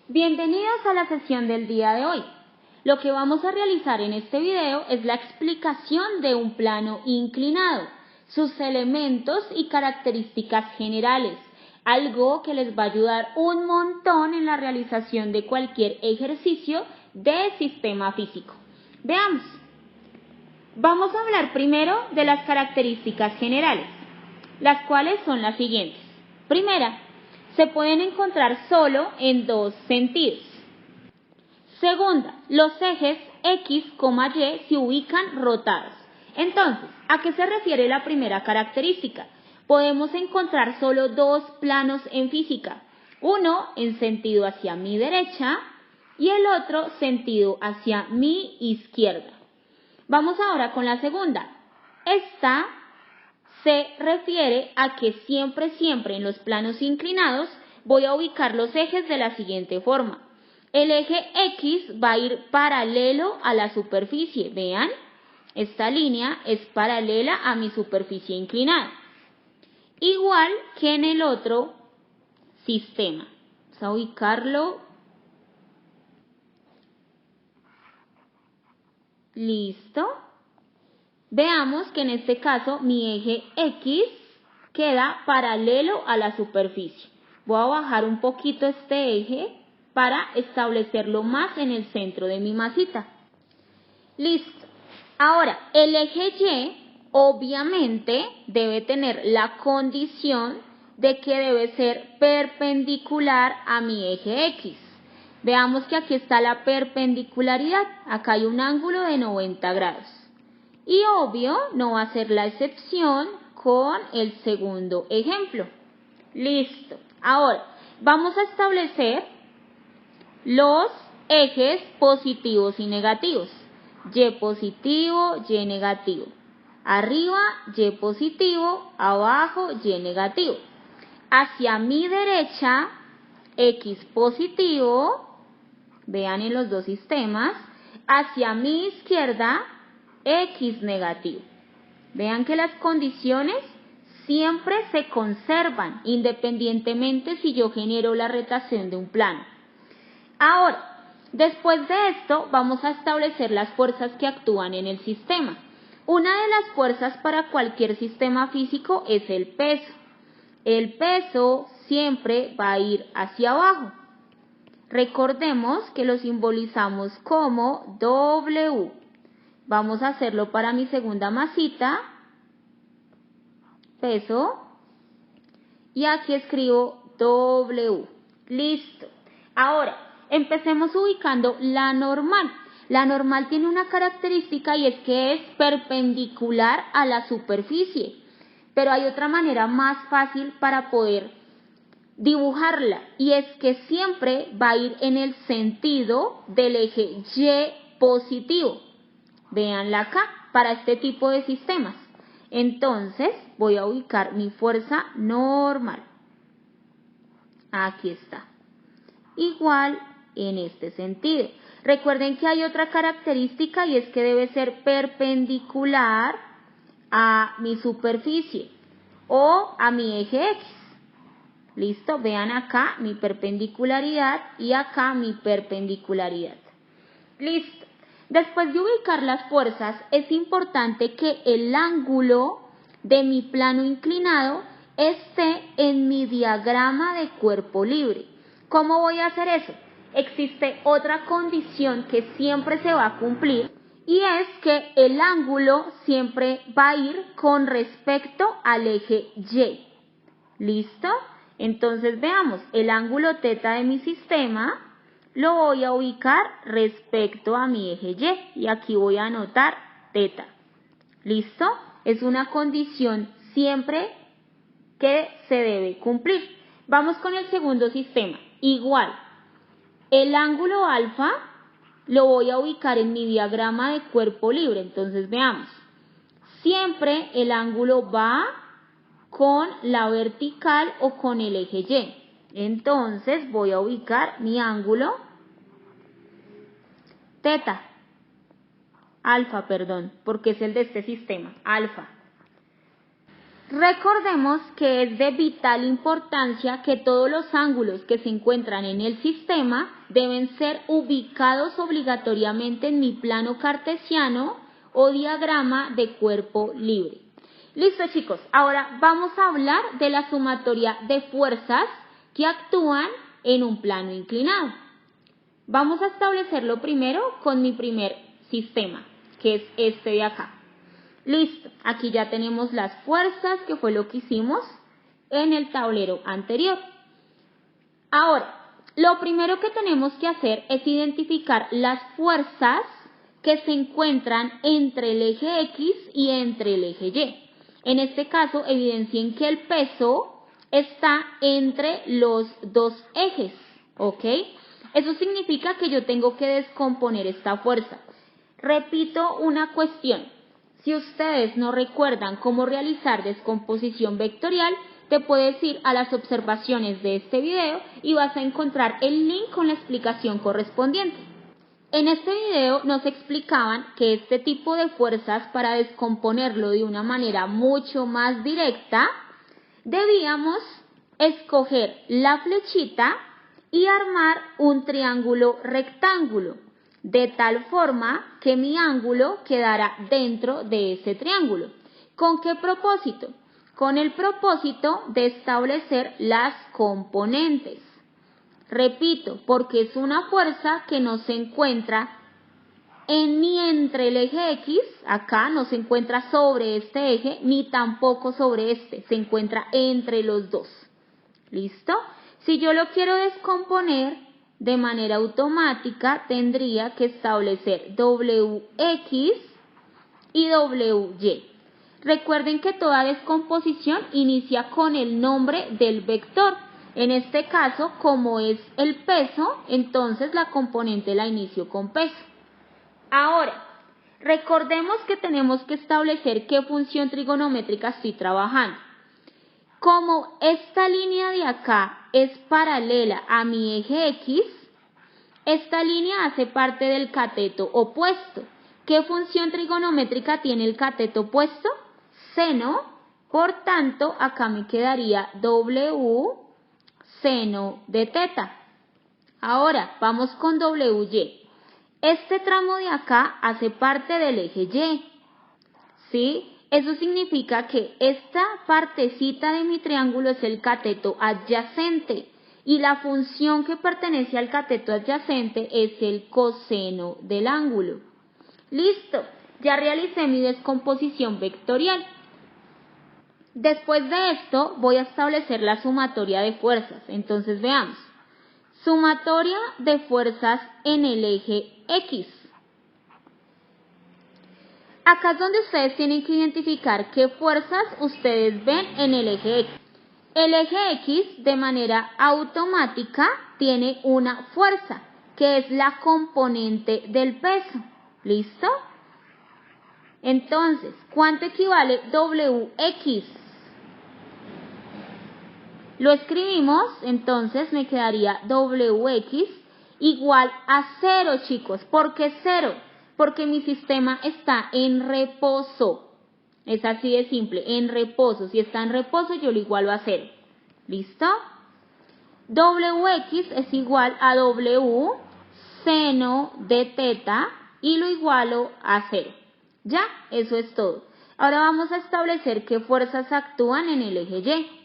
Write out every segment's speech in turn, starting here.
Bienvenidos a la sesión del día de hoy. Lo que vamos a realizar en este video es la explicación de un plano inclinado, sus elementos y características generales, algo que les va a ayudar un montón en la realización de cualquier ejercicio de sistema físico. Veamos. Vamos a hablar primero de las características generales, las cuales son las siguientes. Primera, se pueden encontrar solo en dos sentidos. Segunda, los ejes X, Y se ubican rotados. Entonces, ¿a qué se refiere la primera característica? Podemos encontrar solo dos planos en física, uno en sentido hacia mi derecha y el otro sentido hacia mi izquierda. Vamos ahora con la segunda. Esta se refiere a que siempre en los planos inclinados voy a ubicar los ejes de la siguiente forma. El eje X va a ir paralelo a la superficie. Vean, esta línea es paralela a mi superficie inclinada. Igual que en el otro sistema. Vamos a ubicarlo. Listo. Veamos que en este caso mi eje X queda paralelo a la superficie. Voy a bajar un poquito este eje para establecerlo más en el centro de mi masita. Listo. Ahora, el eje Y obviamente debe tener la condición de que debe ser perpendicular a mi eje X. Veamos que aquí está la perpendicularidad. Acá hay un ángulo de 90 grados. Y obvio, no va a ser la excepción con el segundo ejemplo. Listo. Ahora, vamos a establecer los ejes positivos y negativos. Y positivo, Y negativo. Arriba, Y positivo, abajo, Y negativo. Hacia mi derecha, X positivo, vean en los dos sistemas. Hacia mi izquierda, X negativo. Vean que las condiciones siempre se conservan, independientemente si yo genero la rotación de un plano. Ahora, después de esto, vamos a establecer las fuerzas que actúan en el sistema. Una de las fuerzas para cualquier sistema físico es el peso. El peso siempre va a ir hacia abajo. Recordemos que lo simbolizamos como W. Vamos a hacerlo para mi segunda masita, peso, y aquí escribo W. Listo. Ahora, empecemos ubicando la normal. La normal tiene una característica y es que es perpendicular a la superficie. Pero hay otra manera más fácil para poder dibujarla y es que siempre va a ir en el sentido del eje Y positivo. Véanla acá, para este tipo de sistemas. Entonces, voy a ubicar mi fuerza normal. Aquí está. Igual en este sentido. Recuerden que hay otra característica y es que debe ser perpendicular a mi superficie o a mi eje X. ¿Listo? Vean acá mi perpendicularidad y acá mi perpendicularidad. Listo. Después de ubicar las fuerzas, es importante que el ángulo de mi plano inclinado esté en mi diagrama de cuerpo libre. ¿Cómo voy a hacer eso? Existe otra condición que siempre se va a cumplir y es que el ángulo siempre va a ir con respecto al eje Y. ¿Listo? Entonces veamos, el ángulo θ de mi sistema lo voy a ubicar respecto a mi eje Y y aquí voy a anotar θ. ¿Listo? Es una condición siempre que se debe cumplir. Vamos con el segundo sistema. Igual, el ángulo alfa lo voy a ubicar en mi diagrama de cuerpo libre. Entonces veamos, siempre el ángulo va con la vertical o con el eje Y. Entonces voy a ubicar mi ángulo θ, alfa, perdón, porque es el de este sistema, alfa. Recordemos que es de vital importancia que todos los ángulos que se encuentran en el sistema deben ser ubicados obligatoriamente en mi plano cartesiano o diagrama de cuerpo libre. Listo, chicos, ahora vamos a hablar de la sumatoria de fuerzas que actúan en un plano inclinado. Vamos a establecerlo primero con mi primer sistema, que es este de acá. Listo, aquí ya tenemos las fuerzas, que fue lo que hicimos en el tablero anterior. Ahora, lo primero que tenemos que hacer es identificar las fuerzas que se encuentran entre el eje X y entre el eje Y. En este caso, evidencien que el peso está entre los dos ejes, ¿ok? Eso significa que yo tengo que descomponer esta fuerza. Repito una cuestión. Si ustedes no recuerdan cómo realizar descomposición vectorial, te puedes ir a las observaciones de este video y vas a encontrar el link con la explicación correspondiente. En este video nos explicaban que este tipo de fuerzas, para descomponerlo de una manera mucho más directa, debíamos escoger la flechita y armar un triángulo rectángulo, de tal forma que mi ángulo quedara dentro de ese triángulo. ¿Con qué propósito? Con el propósito de establecer las componentes. Repito, porque es una fuerza que no se encuentra ni entre el eje X, acá no se encuentra sobre este eje, ni tampoco sobre este, se encuentra entre los dos. ¿Listo? Si yo lo quiero descomponer de manera automática, tendría que establecer WX y WY. Recuerden que toda descomposición inicia con el nombre del vector. En este caso, como es el peso, entonces la componente la inicio con peso. Ahora, recordemos que tenemos que establecer qué función trigonométrica estoy trabajando. Como esta línea de acá es paralela a mi eje X, esta línea hace parte del cateto opuesto. ¿Qué función trigonométrica tiene el cateto opuesto? Seno. Por tanto, acá me quedaría W seno de teta. Ahora, vamos con WY. Este tramo de acá hace parte del eje Y, ¿sí? Eso significa que esta partecita de mi triángulo es el cateto adyacente y la función que pertenece al cateto adyacente es el coseno del ángulo. Listo, ya realicé mi descomposición vectorial. Después de esto voy a establecer la sumatoria de fuerzas. Entonces veamos. Sumatoria de fuerzas en el eje X. Acá es donde ustedes tienen que identificar qué fuerzas ustedes ven en el eje X. El eje X de manera automática tiene una fuerza, que es la componente del peso. ¿Listo? Entonces, ¿cuánto equivale WX? Lo escribimos, entonces me quedaría WX igual a 0, chicos. ¿Por qué 0? Porque mi sistema está en reposo. Es así de simple, en reposo. Si está en reposo, yo lo igualo a 0. ¿Listo? WX es igual a W seno de teta y lo igualo a 0. Ya, eso es todo. Ahora vamos a establecer qué fuerzas actúan en el eje Y.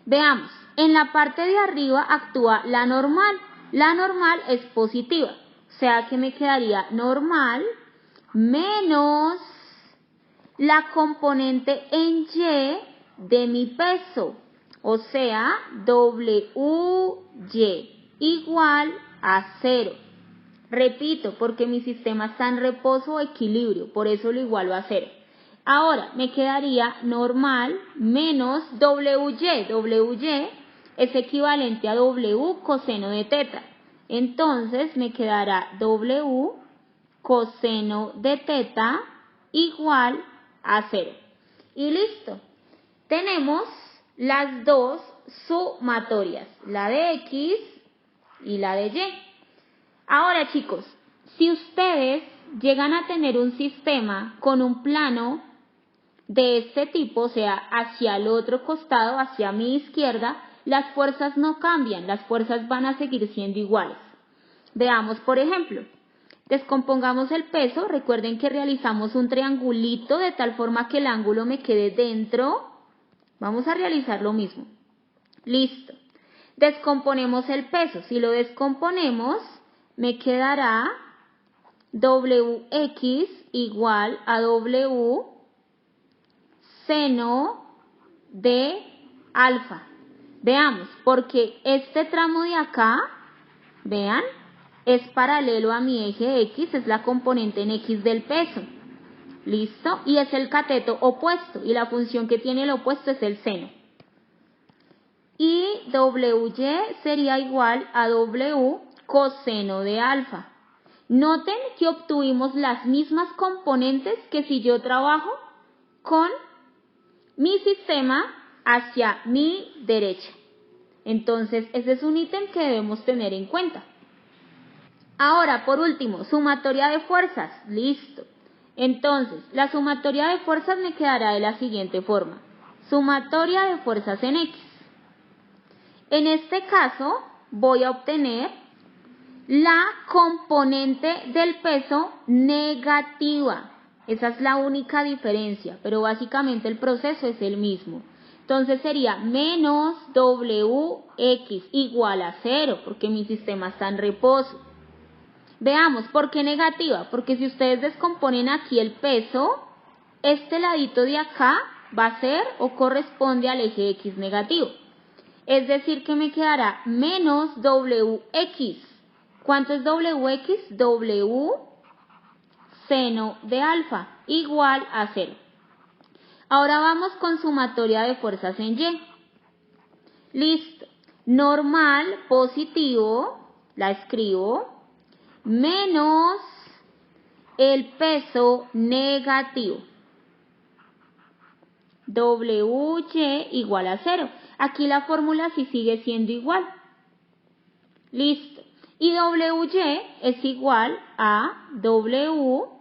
Veamos, en la parte de arriba actúa la normal. La normal es positiva, o sea que me quedaría normal menos la componente en Y de mi peso, o sea, WY igual a 0. Repito, porque mi sistema está en reposo o equilibrio, por eso lo igualo a 0. Ahora me quedaría normal menos WY. WY es equivalente a W coseno de teta. Entonces me quedará W coseno de teta igual a 0. Y listo. Tenemos las dos sumatorias, la de X y la de Y. Ahora, chicos, si ustedes llegan a tener un sistema con un plano de este tipo, o sea, hacia el otro costado, hacia mi izquierda, las fuerzas no cambian, las fuerzas van a seguir siendo iguales. Veamos, por ejemplo, descompongamos el peso, recuerden que realizamos un triangulito de tal forma que el ángulo me quede dentro. Vamos a realizar lo mismo. Listo. Descomponemos el peso, si lo descomponemos, me quedará WX igual a W seno de alfa. Veamos, porque este tramo de acá, vean, es paralelo a mi eje X, es la componente en X del peso. ¿Listo? Y es el cateto opuesto, y la función que tiene el opuesto es el seno. Y WY sería igual a W coseno de alfa. Noten que obtuvimos las mismas componentes que si yo trabajo con mi sistema hacia mi derecha. Entonces, ese es un ítem que debemos tener en cuenta. Ahora, por último, sumatoria de fuerzas. Listo. Entonces, la sumatoria de fuerzas me quedará de la siguiente forma. Sumatoria de fuerzas en X. En este caso, voy a obtener la componente del peso negativa. Esa es la única diferencia, pero básicamente el proceso es el mismo. Entonces sería menos WX igual a 0, porque mi sistema está en reposo. Veamos, ¿por qué negativa? Porque si ustedes descomponen aquí el peso, este ladito de acá va a ser o corresponde al eje X negativo. Es decir, que me quedará menos WX. ¿Cuánto es WX? W seno de alfa igual a 0. Ahora vamos con sumatoria de fuerzas en Y. Listo. Normal positivo, la escribo, menos el peso negativo. WY igual a 0. Aquí la fórmula sí sigue siendo igual. Listo. Y WY es igual a W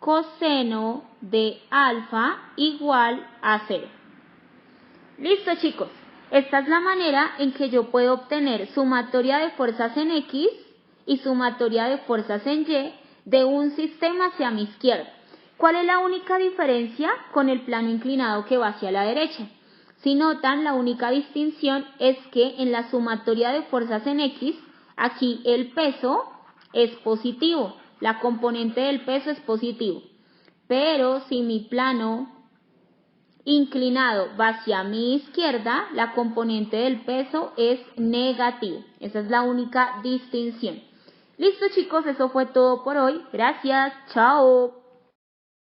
coseno de alfa igual a 0. Listo, chicos. Esta es la manera en que yo puedo obtener sumatoria de fuerzas en X y sumatoria de fuerzas en Y de un sistema hacia mi izquierda. ¿Cuál es la única diferencia con el plano inclinado que va hacia la derecha? Si notan, la única distinción es que en la sumatoria de fuerzas en X, aquí el peso es positivo, la componente del peso es positivo. Pero si mi plano inclinado va hacia mi izquierda, la componente del peso es negativo. Esa es la única distinción. Listo, chicos, eso fue todo por hoy. Gracias, chao.